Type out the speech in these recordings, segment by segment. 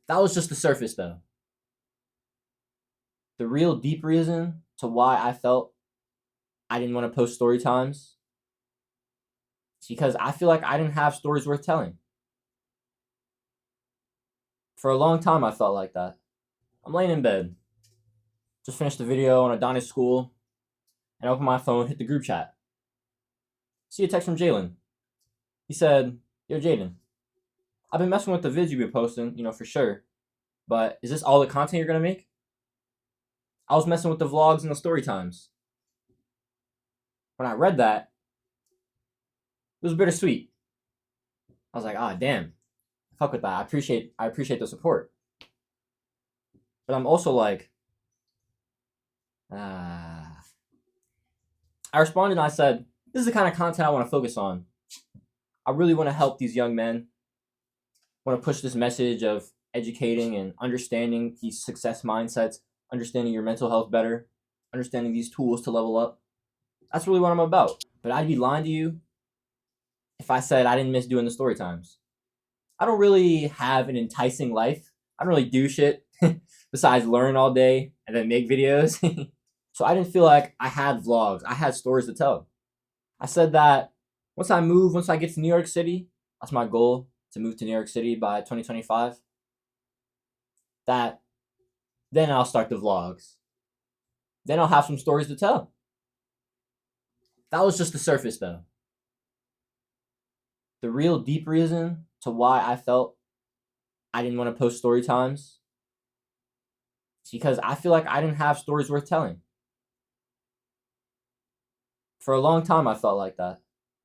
That was just the surface, though. The real deep reason to why I felt I didn't want to post story times is because I feel like I didn't have stories worth telling. For a long time, I felt like that. I'm laying in bed, just finished the video on Adonis School, and I open my phone, hit the group chat. See a text from Jalen. He said, "Yo, Jaden, I've been messing with the vids you've been posting, for sure. But is this all the content you're gonna make?" I was messing with the vlogs and the story times. When I read that, it was bittersweet. I was like, "Ah, damn, fuck with that. I appreciate the support." But I'm also like, ah. I responded and I said, "This is the kind of content I want to focus on. I really want to help these young men. I want to push this message of educating and understanding these success mindsets, understanding your mental health better, understanding these tools to level up. That's really what I'm about." But I'd be lying to you if I said I didn't miss doing the story times. I don't really have an enticing life. I don't really do shit besides learn all day and then make videos. So I didn't feel like I had vlogs. I had stories to tell. I said that once I get to New York City, that's my goal, to move to New York City by 2025, that then I'll start the vlogs. Then I'll have some stories to tell. That was just the surface, though. The real deep reason to why I felt I didn't want to post story times is because I feel like I didn't have stories worth telling. For a long time, I felt like that.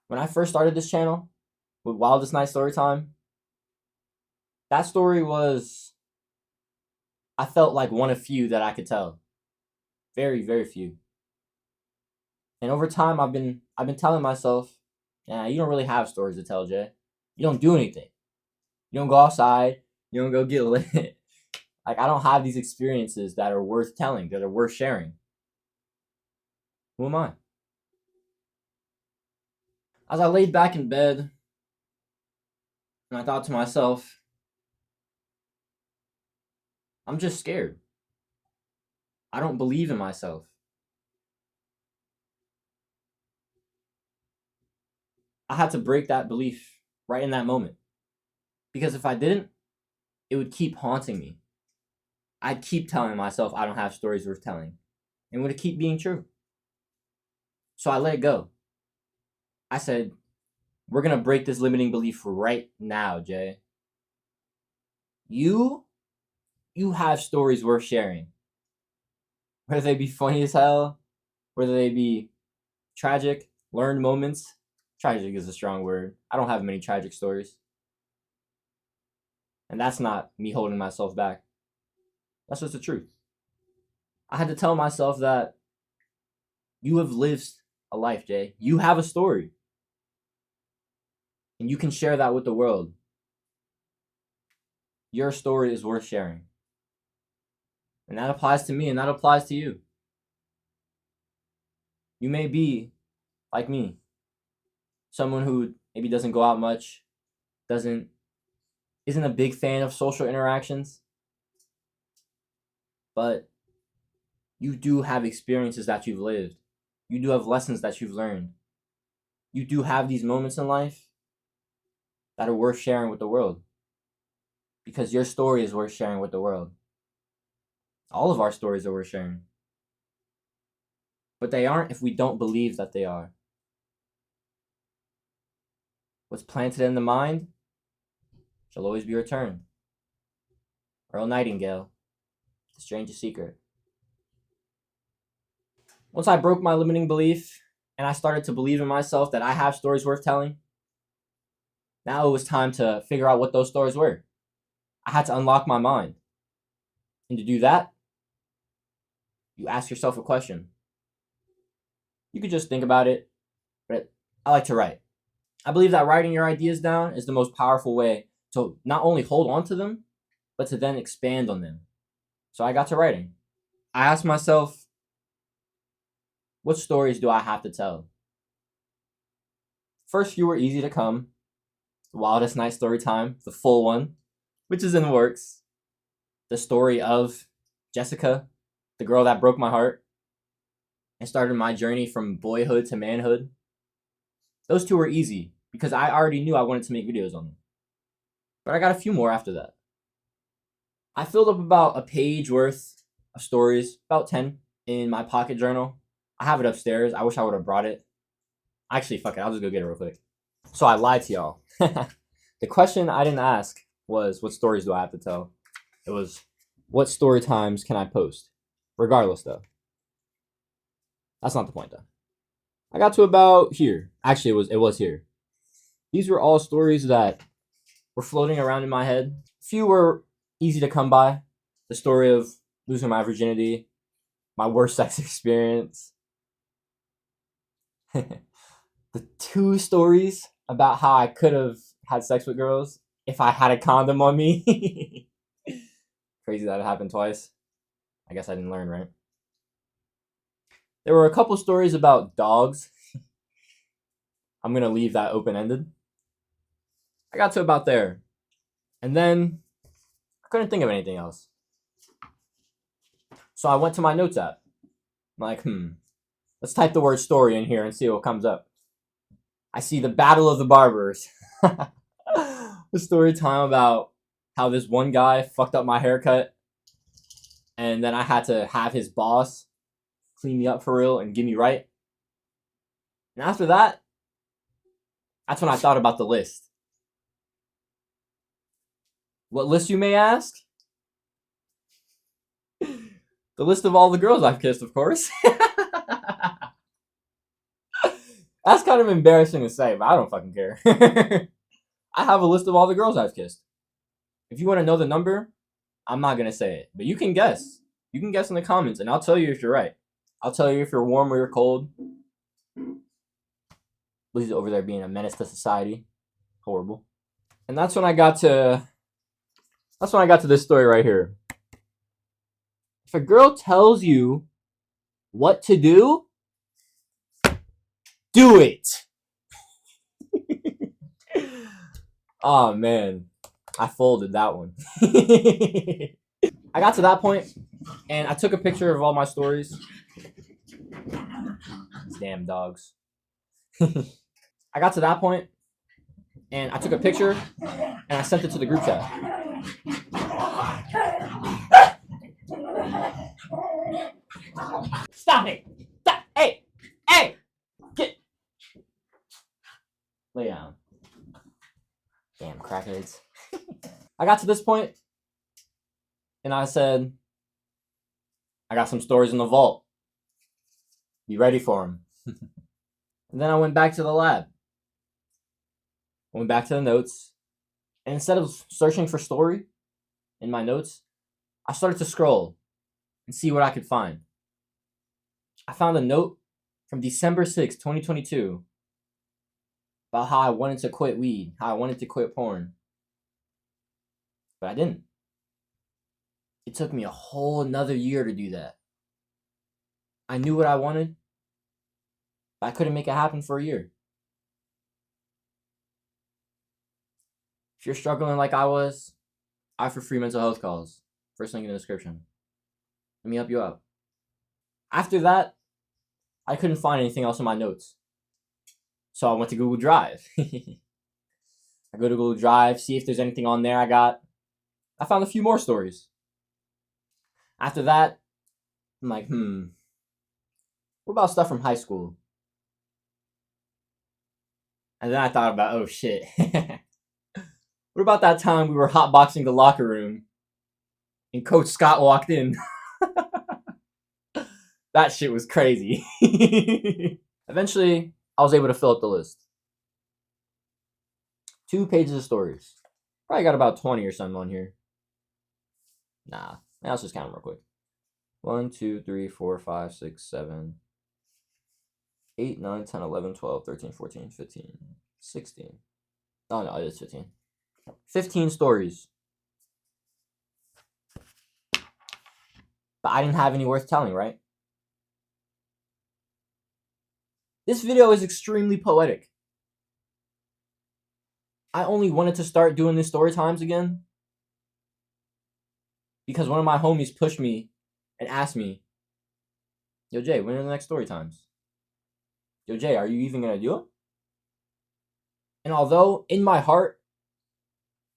When I first started this channel with Wildest Night Storytime, that story was, I felt like one of few that I could tell. Very, very few. And over time, I've been telling myself, "Yeah, you don't really have stories to tell, Jay. You don't do anything. You don't go outside. You don't go get lit. Like, I don't have these experiences that are worth telling, that are worth sharing. Who am I?" As I laid back in bed, and I thought to myself, I'm just scared. I don't believe in myself. I had to break that belief right in that moment. Because if I didn't, it would keep haunting me. I'd keep telling myself I don't have stories worth telling. And it would keep being true. So I let it go. I said, we're going to break this limiting belief right now, Jay. You have stories worth sharing. Whether they be funny as hell, whether they be tragic, learned moments. Tragic is a strong word. I don't have many tragic stories. And that's not me holding myself back. That's just the truth. I had to tell myself that you have lived a life, Jay. You have a story. And you can share that with the world. Your story is worth sharing. And that applies to me and that applies to you. You may be, like me, someone who maybe doesn't go out much, isn't a big fan of social interactions, but you do have experiences that you've lived. You do have lessons that you've learned. You do have these moments in life that are worth sharing with the world. Because your story is worth sharing with the world. All of our stories are worth sharing. But they aren't if we don't believe that they are. What's planted in the mind shall always be returned. Earl Nightingale, The Strangest Secret. Once I broke my limiting belief and I started to believe in myself that I have stories worth telling, now it was time to figure out what those stories were. I had to unlock my mind. And to do that, you ask yourself a question. You could just think about it, but I like to write. I believe that writing your ideas down is the most powerful way to not only hold on to them, but to then expand on them. So I got to writing. I asked myself, what stories do I have to tell? First few were easy to come. The Wildest Night Story Time, the full one, which is in the works. the story of Jessica, the girl that broke my heart and started my journey from boyhood to manhood. Those two were easy because I already knew I wanted to make videos on them. But I got a few more after that. I filled up about a page worth of stories, about 10, in my pocket journal. I have it upstairs. I wish I would have brought it. Actually, fuck it. I'll just go get it real quick. So I lied to y'all. The question I didn't ask was, what stories do I have to tell? It was, what story times can I post? Regardless, though. That's not the point, though. I got to about here. Actually, it was here. These were all stories that were floating around in my head. A few were easy to come by. The story of losing my virginity, my worst sex experience. The 2 stories about how I could have had sex with girls if I had a condom on me. Crazy that it happened twice. I guess I didn't learn, right? There were a couple stories about dogs. I'm going to leave that open-ended. I got to about there. And then I couldn't think of anything else. So I went to my notes app. I'm like, let's type the word story in here and see what comes up. I see the Battle of the Barbers. The story time about how this one guy fucked up my haircut. And then I had to have his boss clean me up for real and get me right. And after that, that's when I thought about the list. What list, you may ask? The list of all the girls I've kissed, of course. That's kind of embarrassing to say, but I don't fucking care. I have a list of all the girls I've kissed. If you want to know the number, I'm not going to say it. But you can guess. You can guess in the comments, and I'll tell you if you're right. I'll tell you if you're warm or you're cold. Lizzie's over there being a menace to society. Horrible. And that's when I got to this story right here. If a girl tells you what to do, do it. Oh man, I folded that one. I got to that point and I took a picture of all my stories. These damn dogs. I got to that point and I took a picture and I sent it to the group chat. Stop it! Stop! Hey! Hey! Get! Lay down. Damn crackheads. I got to this point and I said, I got some stories in the vault. Be ready for them. And then I went back to the lab. I went back to the notes. And instead of searching for story in my notes, I started to scroll and see what I could find. I found a note from December 6, 2022 about how I wanted to quit weed, how I wanted to quit porn. But I didn't. It took me a whole another year to do that. I knew what I wanted, but I couldn't make it happen for a year. If you're struggling like I was, I offer free mental health calls. First link in the description. Let me help you out. After that, I couldn't find anything else in my notes. So I went to Google Drive. I go to Google Drive, see if there's anything on there I found a few more stories. After that, I'm like, what about stuff from high school? And then I thought about, oh shit. What about that time we were hotboxing the locker room and Coach Scott walked in? That shit was crazy. Eventually, I was able to fill up the list. 2 pages of stories. Probably got about 20 or something on here. Nah, let's just count them real quick. 1, 2, 3, 4, 5, 6, 7, 8, 9, 10, 11, 12, 13, 14, 15, 16. Oh no, it is 15. 15 stories. But I didn't have any worth telling, right? This video is extremely poetic. I only wanted to start doing these story times again because one of my homies pushed me and asked me, "Yo, Jay, when are the next story times? Yo, Jay, are you even gonna do it?" And although in my heart,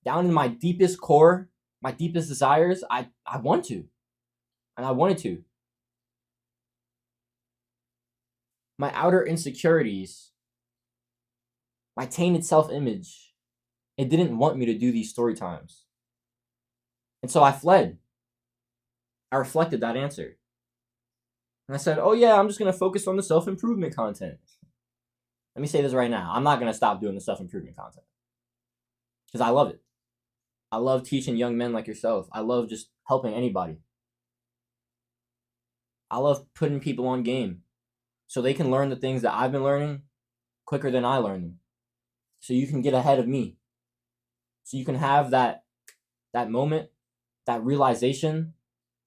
down in my deepest core, my deepest desires, I want to, and I wanted to. My outer insecurities, my tainted self-image, it didn't want me to do these story times. And so I fled. I reflected that answer. And I said, oh yeah, I'm just going to focus on the self-improvement content. Let me say this right now. I'm not going to stop doing the self-improvement content. Because I love it. I love teaching young men like yourself. I love just helping anybody. I love putting people on game so they can learn the things that I've been learning quicker than I learn them. So you can get ahead of me. So you can have that moment, that realization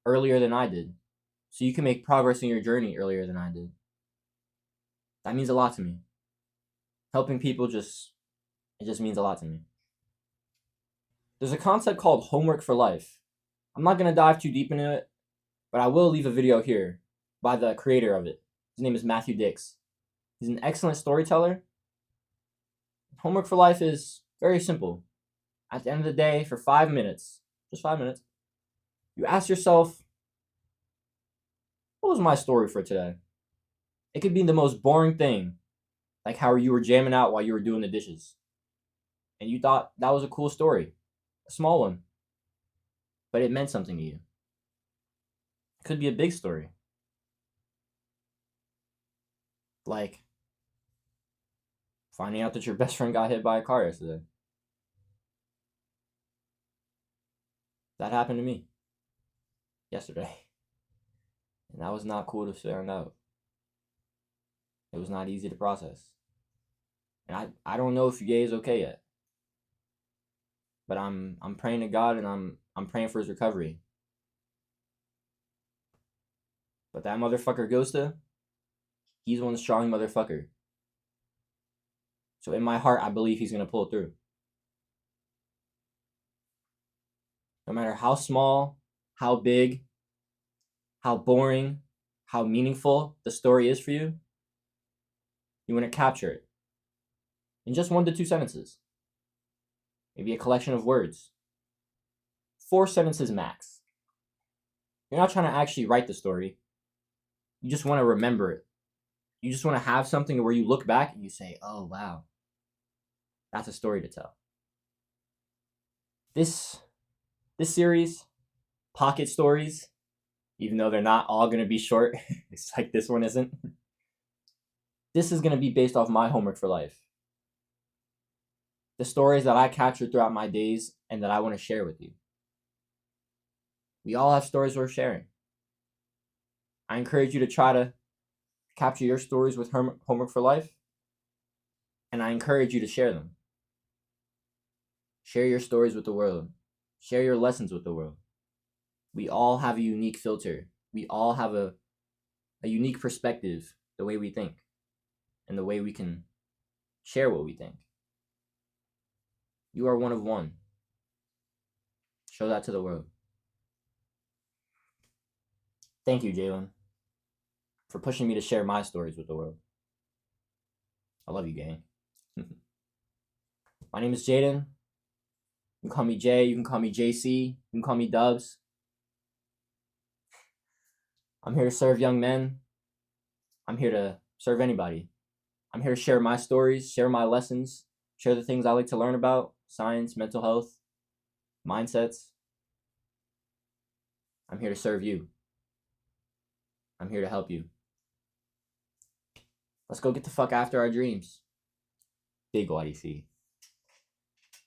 earlier than I did. So you can make progress in your journey earlier than I did. That means a lot to me. Helping people it just means a lot to me. There's a concept called homework for life. I'm not going to dive too deep into it, but I will leave a video here by the creator of it. His name is Matthew Dix. He's an excellent storyteller. Homework for life is very simple. At the end of the day, for 5 minutes, just 5 minutes, you ask yourself, what was my story for today? It could be the most boring thing, like how you were jamming out while you were doing the dishes. And you thought that was a cool story, a small one, but it meant something to you. It could be a big story. Like finding out that your best friend got hit by a car yesterday. That happened to me yesterday. And that was not cool to find out. It was not easy to process. And I don't know if Ye is okay yet. But I'm praying to God, and I'm praying for his recovery. But that motherfucker Ghosta, he's one strong motherfucker. So in my heart, I believe he's gonna pull it through. No matter how small, how big, how boring, how meaningful the story is for you, you want to capture it in just 1 to 2 sentences. Maybe a collection of words. 4 sentences max. You're not trying to actually write the story. You just want to remember it. You just want to have something where you look back and you say, oh, wow, that's a story to tell. This series, Pocket Stories, even though they're not all going to be short, it's like this one isn't. This is going to be based off my homework for life. The stories that I captured throughout my days and that I want to share with you. We all have stories worth sharing. I encourage you to try to capture your stories with homework for life, and I encourage you to share them. Share your stories with the world. Share your lessons with the world. We all have a unique filter. We all have a unique perspective, the way we think, and the way we can share what we think. You are one of one. Show that to the world. Thank you, Jalen, for pushing me to share my stories with the world. I love you, gang. My name is Jaden. You can call me Jay. You can call me JC. You can call me Dubs. I'm here to serve young men. I'm here to serve anybody. I'm here to share my stories, share my lessons, share the things I like to learn about, science, mental health, mindsets. I'm here to serve you. I'm here to help you. Let's go get the fuck after our dreams. Big YDC.